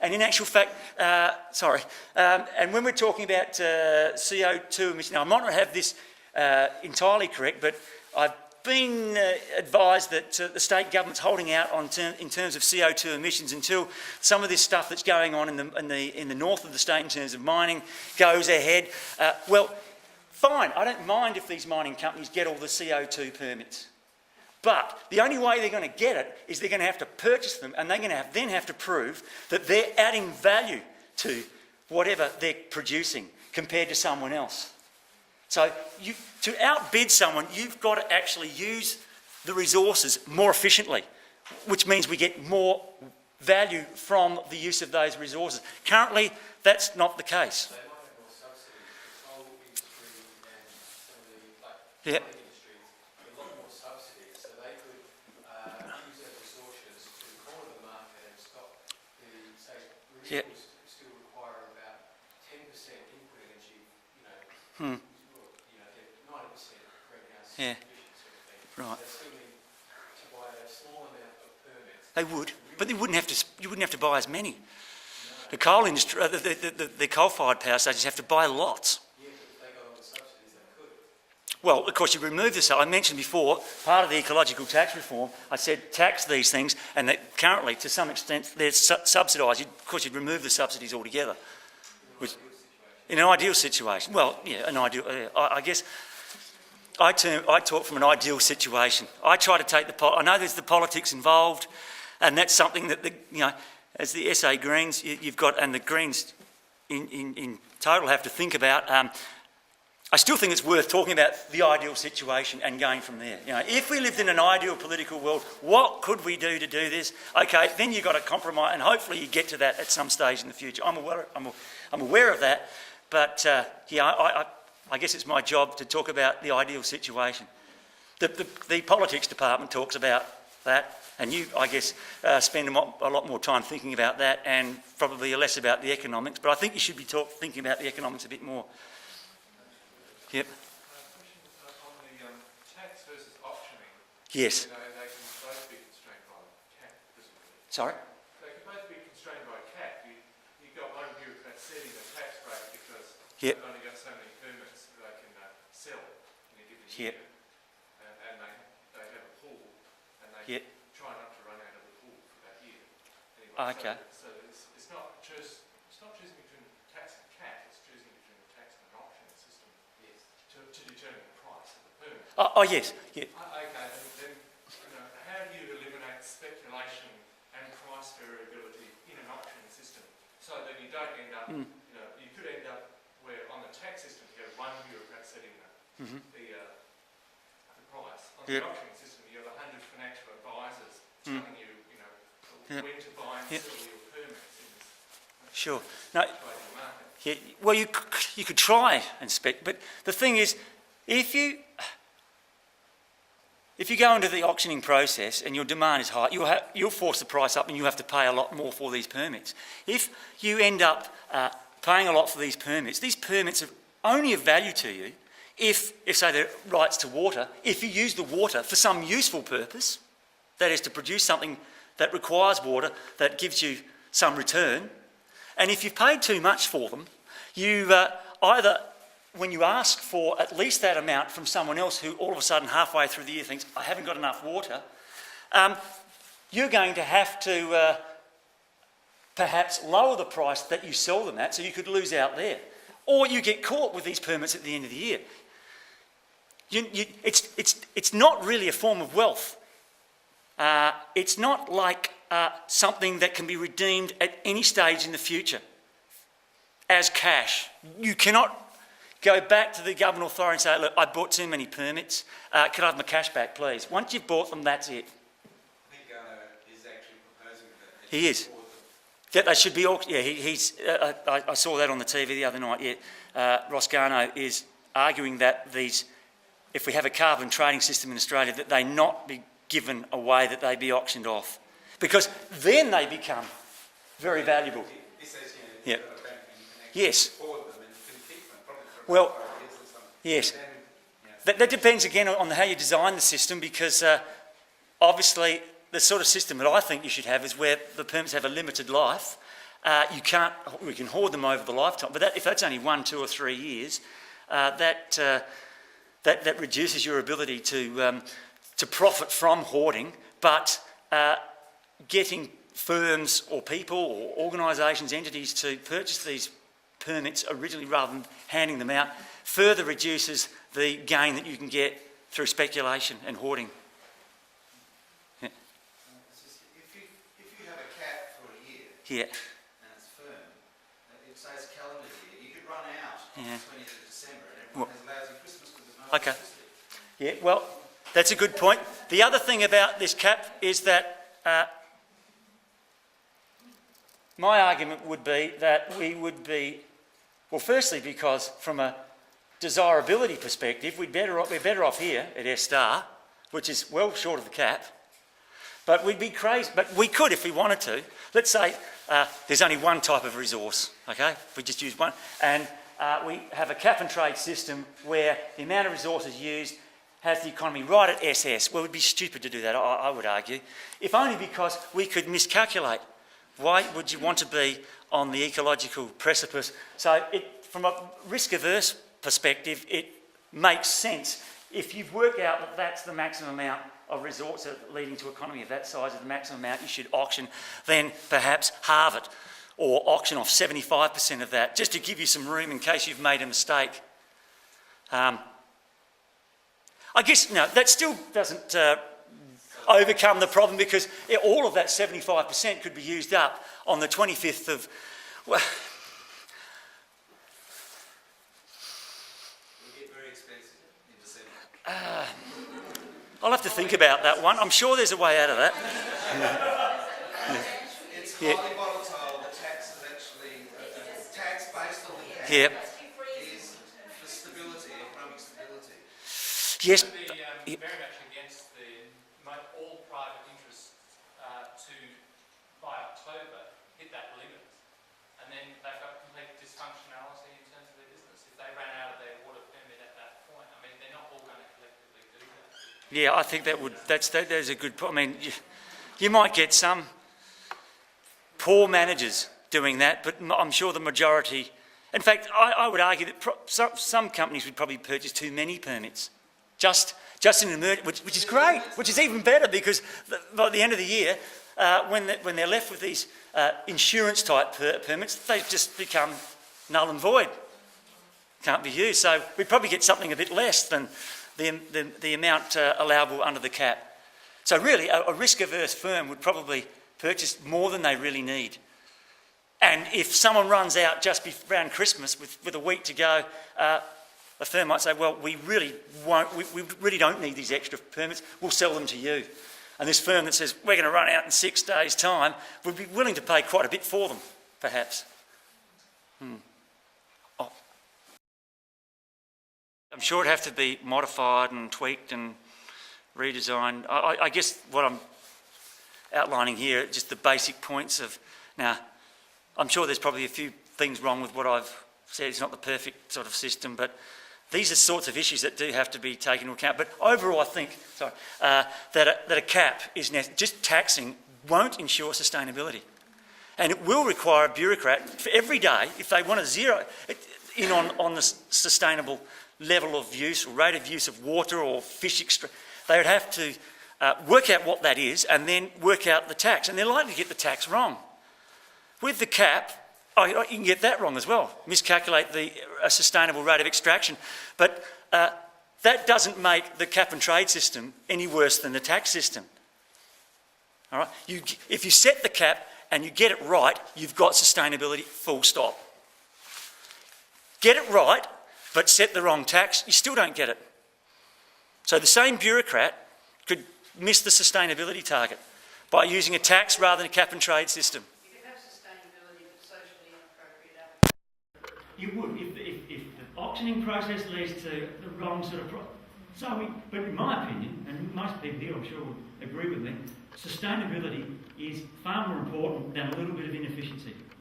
And in actual fact, and when we're talking about CO2 emissions, now I might not have this entirely correct, but I've been advised that the state government's holding out in terms of CO2 emissions until some of this stuff that's going on in the north of the state in terms of mining goes ahead. Well, fine, I don't mind if these mining companies get all the CO2 permits. But the only way they're going to get it is they're going to have to purchase them, and they're going to then have to prove that they're adding value to whatever they're producing compared to someone else. So to outbid someone, you've got to actually use the resources more efficiently, which means we get more value from the use of those resources. Currently, that's not the case. They might have more subsidies. The coal industry and some of the mining industries have a lot more subsidies, so they could use those resources to corner the market and stop the, say, renewables still require about 10% input energy, you know, 90% greenhouse emissions sort of thing. Right. They still need to buy a small amount of permits. They would, but they wouldn't have to. You wouldn't have to buy as many. The coal industry, the coal-fired power stations have to buy lots. Yeah, but if they got all the subsidies, they could. Well, of course, you remove this. I mentioned before, part of the ecological tax reform, I said tax these things, and that currently, to some extent, they're subsidised. Of course, you'd remove the subsidies altogether. In an ideal situation. Well, yeah, an ideal. I guess I talk from an ideal situation. I try to take I know there's the politics involved, and that's something that as the SA Greens you've got, and the Greens in total have to think about. I still think it's worth talking about the ideal situation and going from there. If we lived in an ideal political world, what could we do to do this? Okay, then you've got to compromise, and hopefully you get to that at some stage in the future. I'm aware of that, but I guess it's my job to talk about the ideal situation. The politics department talks about that, and you, I guess, spend a lot more time thinking about that and probably less about the economics, but I think you should be thinking about the economics a bit more. Yep. Question on the tax versus auctioning. Yes. They can both be constrained by cap, presumably. Sorry? They can both be constrained by cap. You've got one bureaucrat setting a tax rate because Yep. they've only got so many permits that they can sell in a given year. Yep. And they have a pool, and they Yep. try not to run out of the pool for that year. Anyway, Okay. So it's not choosing between tax and cap, it's choosing between the tax and an auctioning system. Yes. To determine the price of the permit. Oh yes. Yeah. Okay, then how do you eliminate speculation and price variability in an auctioning system so that you don't end up, you could end up where on the tax system you have one bureaucrat setting the price. On the auctioning system you have 100 financial advisors telling you, when to buy and sell your permits in this Sure. No. market. Yeah, well, you could try and spec, but the thing is, if you go into the auctioning process and your demand is high, you'll force the price up and you have to pay a lot more for these permits. If you end up paying a lot for these permits are only of value to you if say the rights to water, if you use the water for some useful purpose, that is to produce something that requires water that gives you some return. And if you've paid too much for them, you either, when you ask for at least that amount from someone else who all of a sudden halfway through the year thinks, I haven't got enough water, you're going to have to perhaps lower the price that you sell them at, so you could lose out there. Or you get caught with these permits at the end of the year. It's not really a form of wealth. It's not like something that can be redeemed at any stage in the future as cash. You cannot go back to the government authority and say, look, I bought too many permits, could I have my cash back, please? Once you've bought them, that's it. I think is actually proposing that. He is. That they should be auctioned. Yeah, I saw that on the TV the other night. Yeah, Ross Garnaut is arguing that if we have a carbon trading system in Australia, that they not be given away, that they be auctioned off, because then they become very valuable. Yeah. Yes. Well, yes. That depends again on how you design the system, because obviously the sort of system that I think you should have is where the permits have a limited life, we can hoard them over the lifetime, but if that's only 1, 2 or 3 years, that reduces your ability to profit from hoarding, but getting firms or people or organisations, entities to purchase these permits originally rather than handing them out further reduces the gain that you can get through speculation and hoarding. Yeah. If you have a cap for a year, Yeah. and it's firm, it says calendar year, you could run out on Yeah. the 20th of December and everyone has lousy Christmas because there's no Okay. electricity. Yeah, well, that's a good point. The other thing about this cap is that my argument would be that we would be, well, firstly, because from a desirability perspective, we're better off here at S star, which is well short of the cap. But we'd be crazy. But we could, if we wanted to. Let's say there's only one type of resource, okay? We just use one. And we have a cap and trade system where the amount of resources used has the economy right at SS. Well, it would be stupid to do that, I would argue, if only because we could miscalculate. Why would you want to be on the ecological precipice? So from a risk-averse perspective, it makes sense. If you've worked out that that's the maximum amount of resources leading to economy of that size, of the maximum amount you should auction, then perhaps halve it or auction off 75% of that, just to give you some room in case you've made a mistake. I guess, no, that still doesn't overcome the problem because all of that 75% could be used up on the 25th of... Well, It'll get very expensive in December. I'll have to think about that one. I'm sure there's a way out of that. It's Yeah. highly volatile. The tax is actually tax based on the cap Yep. is for stability, economic stability. Yes. Would be very much against all private interests to, by October, hit that limit. And then they've got complete dysfunctionality in terms of their business. If they ran out of their water permit at that point, I mean, they're not all going to collectively do that. Yeah, I think that's a good point. I mean, you might get some poor managers doing that, but I'm sure the majority... In fact, I would argue that some companies would probably purchase too many permits. Just in an emergency, which is great, which is even better because by the end of the year, when they're left with these insurance-type permits, they just become null and void. Can't be used. So we'd probably get something a bit less than the amount allowable under the cap. So really, a risk-averse firm would probably purchase more than they really need. And if someone runs out just around Christmas with a week to go, a firm might say, well, we really don't need these extra permits, we'll sell them to you. And this firm that says, we're going to run out in 6 days' time, would be willing to pay quite a bit for them, perhaps. Oh. I'm sure it'd have to be modified and tweaked and redesigned. I guess what I'm outlining here, just the basic points of... Now, I'm sure there's probably a few things wrong with what I've said. It's not the perfect sort of system, but these are sorts of issues that do have to be taken into account. But overall, I think that a cap is just taxing won't ensure sustainability. And it will require a bureaucrat for every day, if they want to zero in on the sustainable level of use or rate of use of water or fish extraction, they would have to work out what that is and then work out the tax. And they're likely to get the tax wrong. With the cap, you can get that wrong as well, miscalculate a sustainable rate of extraction. But that doesn't make the cap and trade system any worse than the tax system. All right? If you set the cap and you get it right, you've got sustainability, full stop. Get it right, but set the wrong tax, you still don't get it. So the same bureaucrat could miss the sustainability target by using a tax rather than a cap and trade system. You would, if the auctioning process leads to the wrong sort of... but in my opinion, and most people here I'm sure would agree with me, sustainability is far more important than a little bit of inefficiency.